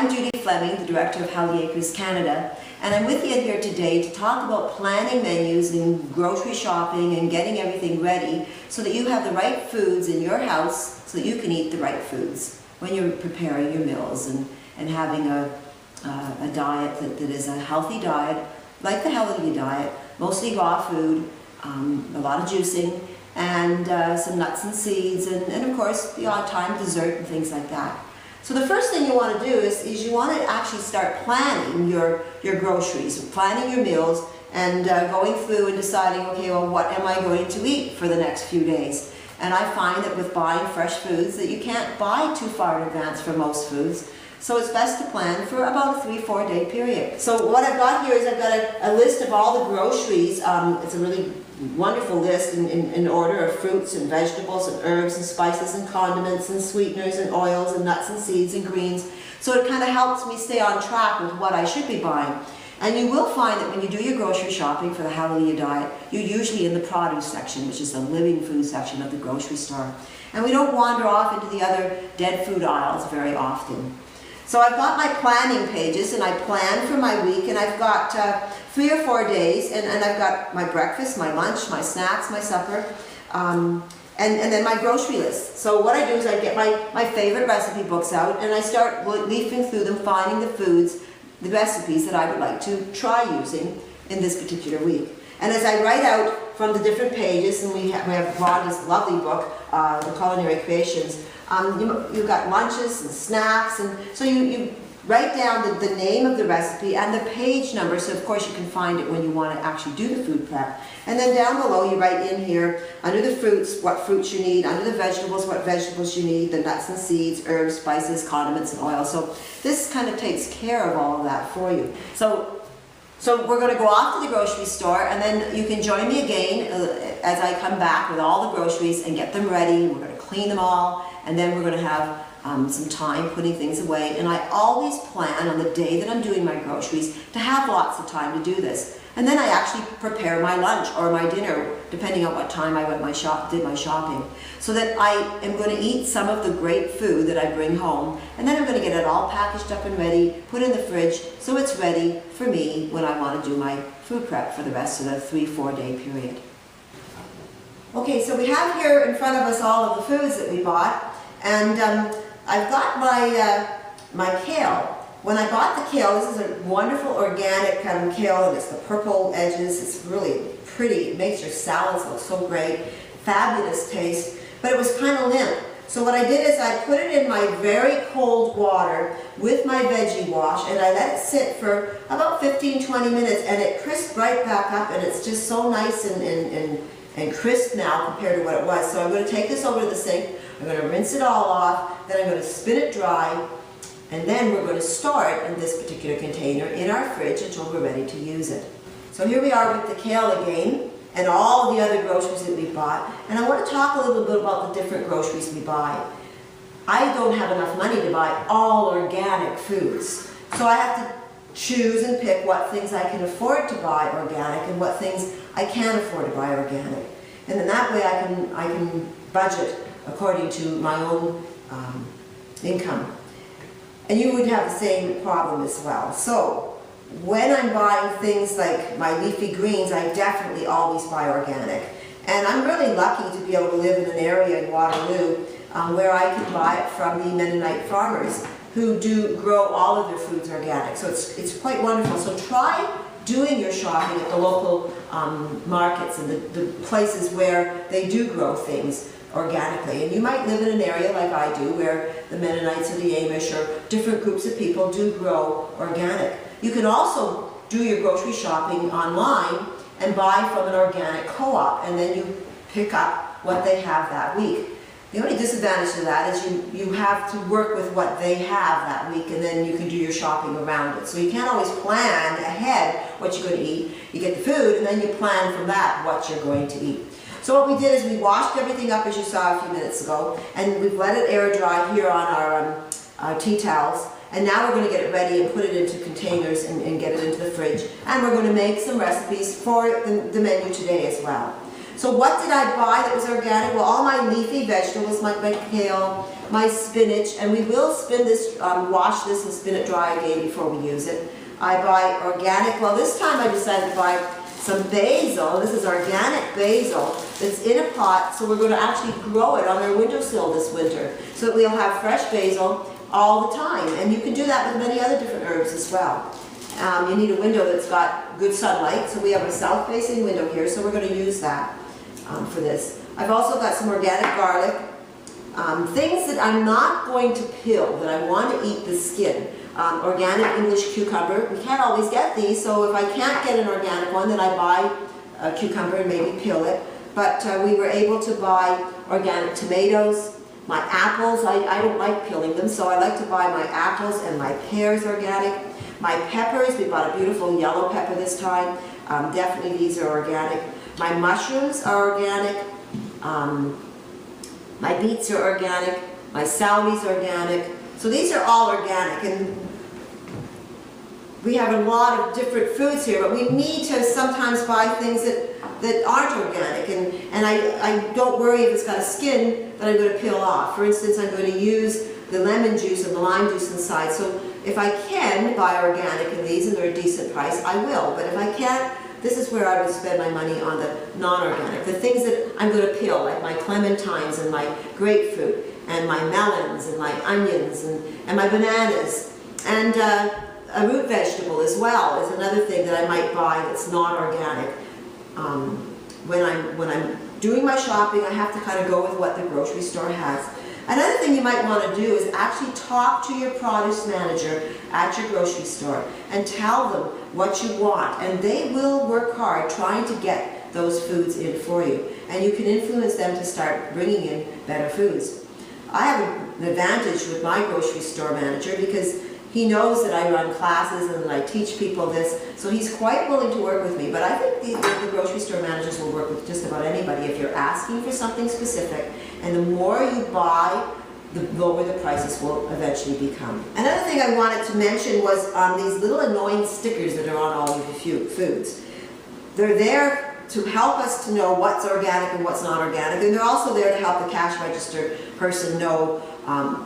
I'm Judy Fleming, the Director of Healthy Acres Canada, and I'm with you here today to talk about planning menus and grocery shopping and getting everything ready so that you have the right foods in your house so that you can eat the right foods when you're preparing your meals and having a diet that is a healthy diet, like the healthy diet, mostly raw food, a lot of juicing, and some nuts and seeds, and of course the odd time dessert and things like that. So the first thing you want to do is you want to actually start planning your groceries, planning your meals, and going through and deciding, okay, well, what am I going to eat for the next few days? And I find that with buying fresh foods that you can't buy too far in advance for most foods. So it's best to plan for about a 3-4 day period. So what I've got here is I've got a list of all the groceries. It's a really wonderful list in order of fruits and vegetables and herbs and spices and condiments and sweeteners and oils and nuts and seeds and greens. So it kind of helps me stay on track with what I should be buying. And you will find that when you do your grocery shopping for the Hallelujah diet, you're usually in the produce section, which is the living food section of the grocery store. And we don't wander off into the other dead food aisles very often. So I've got my planning pages, and I plan for my week, and I've got 3 or 4 days, and I've got my breakfast, my lunch, my snacks, my supper, and then my grocery list. So what I do is I get my favorite recipe books out, and I start leafing through them, finding the foods, the recipes that I would like to try using in this particular week. And as I write out from the different pages, and we have Rhonda's lovely book, The Culinary Creations, you've got lunches and snacks, and so you write down the name of the recipe and the page number, so of course you can find it when you want to actually do the food prep. And then down below you write in here, under the fruits, what fruits you need, under the vegetables, what vegetables you need, the nuts and seeds, herbs, spices, condiments, and oil. So this kind of takes care of all of that for you. So we're going to go off to the grocery store, and then you can join me again as I come back with all the groceries and get them ready. We're going to clean them all, and then we're going to have some time putting things away. And I always plan on the day that I'm doing my groceries to have lots of time to do this. And then I actually prepare my lunch or my dinner, depending on what time I did my shopping, so that I am going to eat some of the great food that I bring home, and then I'm going to get it all packaged up and ready, put in the fridge, so it's ready for me when I want to do my food prep for the rest of the 3-4 day period. Okay, so we have here in front of us all of the foods that we bought, and I've got my kale. When I bought the kale, this is a wonderful organic kale, and it's the purple edges. It's really pretty. It makes your salads look so great. Fabulous taste, but it was kind of limp. So what I did is I put it in my very cold water with my veggie wash, and I let it sit for about 15-20 minutes, and it crisped right back up, and it's just so nice and crisp now compared to what it was. So I'm going to take this over to the sink. I'm going to rinse it all off, then I'm going to spin it dry, and then we're going to store it in this particular container in our fridge until we're ready to use it. So here we are with the kale again, and all the other groceries that we bought. And I want to talk a little bit about the different groceries we buy. I don't have enough money to buy all organic foods, so I have to choose and pick what things I can afford to buy organic and what things I can't afford to buy organic. And in that way I can budget according to my own income. And you would have the same problem as well. So when I'm buying things like my leafy greens, I definitely always buy organic. And I'm really lucky to be able to live in an area in Waterloo where I can buy it from the Mennonite farmers who do grow all of their foods organic. So it's quite wonderful. So try doing your shopping at the local markets and the places where they do grow things organically. And you might live in an area like I do where the Mennonites or the Amish or different groups of people do grow organic. You can also do your grocery shopping online and buy from an organic co-op, and then you pick up what they have that week. The only disadvantage to that is you have to work with what they have that week, and then you can do your shopping around it. So you can't always plan ahead what you're going to eat. You get the food, and then you plan from that what you're going to eat. So what we did is we washed everything up, as you saw a few minutes ago, and we've let it air dry here on our tea towels. And now we're going to get it ready and put it into containers and get it into the fridge. And we're going to make some recipes for the menu today as well. So what did I buy that was organic? Well, all my leafy vegetables, my kale, my spinach, and we will wash this and spin it dry again before we use it. I buy organic. Well, this time I decided to buy some basil. This is organic basil that's in a pot, so we're going to actually grow it on our windowsill this winter so that we'll have fresh basil all the time. And you can do that with many other different herbs as well. You need a window that's got good sunlight, so we have a south-facing window here, so we're going to use that for this. I've also got some organic garlic, things that I'm not going to peel, that I want to eat the skin. Organic English cucumber. We can't always get these, so if I can't get an organic one, then I buy a cucumber and maybe peel it. But we were able to buy organic tomatoes. My apples, I don't like peeling them, so I like to buy my apples and my pears organic. My peppers, we bought a beautiful yellow pepper this time. Definitely these are organic. My mushrooms are organic. My beets are organic. My celery's organic. So these are all organic, and we have a lot of different foods here, but we need to sometimes buy things that aren't organic, and I don't worry if it's got a skin that I'm going to peel off. For instance, I'm going to use the lemon juice and the lime juice inside, so if I can buy organic in these and they're a decent price, I will, but if I can't, this is where I would spend my money on the non-organic, the things that I'm going to peel, like my clementines and my grapefruit, and my melons, and my onions, and my bananas, and a root vegetable as well is another thing that I might buy that's not organic. When I'm doing my shopping, I have to kind of go with what the grocery store has. Another thing you might want to do is actually talk to your produce manager at your grocery store and tell them what you want, and they will work hard trying to get those foods in for you, and you can influence them to start bringing in better foods. I have an advantage with my grocery store manager because he knows that I run classes and that I teach people this, so he's quite willing to work with me. But I think the grocery store managers will work with just about anybody if you're asking for something specific, and the more you buy, the lower the prices will eventually become. Another thing I wanted to mention was these little annoying stickers that are on all of your foods. They're there to help us to know what's organic and what's not organic, and they're also there to help the cash register person know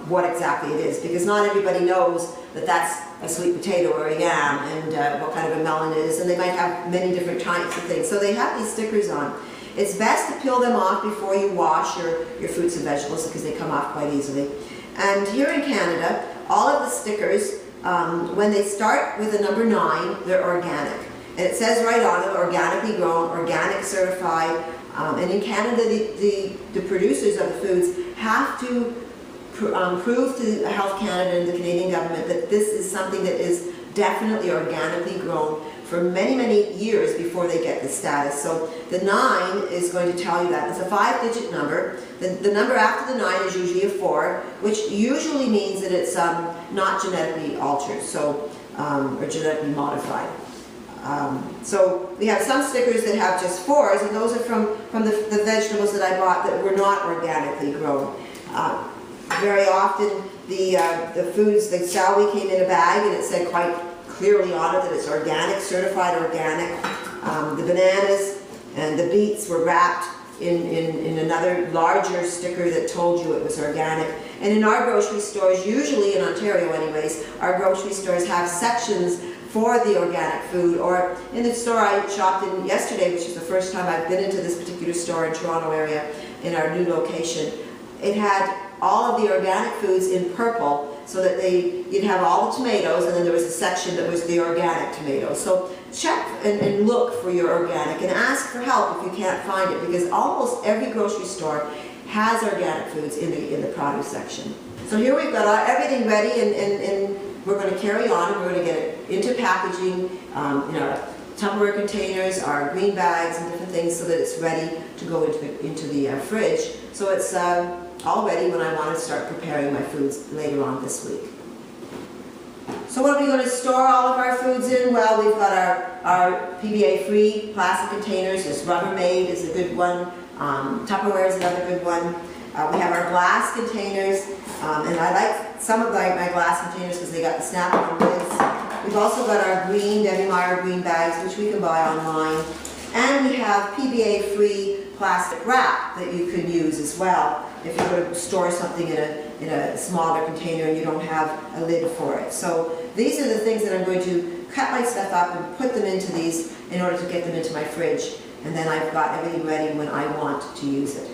what exactly it is, because not everybody knows that that's a sweet potato or a yam, and what kind of a melon it is, and they might have many different types of things. So they have these stickers on. It's best to peel them off before you wash your fruits and vegetables, because they come off quite easily. And here in Canada, all of the stickers, when they start with the number 9, they're organic. And it says right on it, organically grown, organic certified, and in Canada, the producers of the foods have to prove to Health Canada and the Canadian government that this is something that is definitely organically grown for many, many years before they get the status. So the 9 is going to tell you that. It's a 5-digit number. The number after the 9 is usually a 4, which usually means that it's not genetically altered, so or genetically modified. So we have some stickers that have just 4s, and those are from the vegetables that I bought that were not organically grown. Very often the foods, the celery came in a bag and it said quite clearly on it that it's organic, certified organic. The bananas and the beets were wrapped in another larger sticker that told you it was organic. And in our grocery stores, usually in Ontario anyways, our grocery stores have sections for the organic food, or in the store I shopped in yesterday, which is the first time I've been into this particular store in Toronto area in our new location. It had all of the organic foods in purple, so that you'd have all the tomatoes, and then there was a section that was the organic tomatoes. So check and look for your organic, and ask for help if you can't find it, because almost every grocery store has organic foods in the produce section. So here we've got everything ready, and we're going to carry on, and we're going to get it into packaging, in our Tupperware containers, our green bags, and different things, so that it's ready to go into the fridge. So it's all ready when I want to start preparing my foods later on this week. So what are we going to store all of our foods in? Well, we've got our PBA-free plastic containers. This Rubbermaid is a good one. Tupperware is another good one. We have our glass containers, and I like some of my glass containers because they got the snap-on lids. We've also got our green Debbie Meyer green bags, which we can buy online. And we have PBA-free plastic wrap that you can use as well if you're going to store something in a smaller container and you don't have a lid for it. So these are the things that I'm going to cut my stuff up and put them into these in order to get them into my fridge, and then I've got everything ready when I want to use it.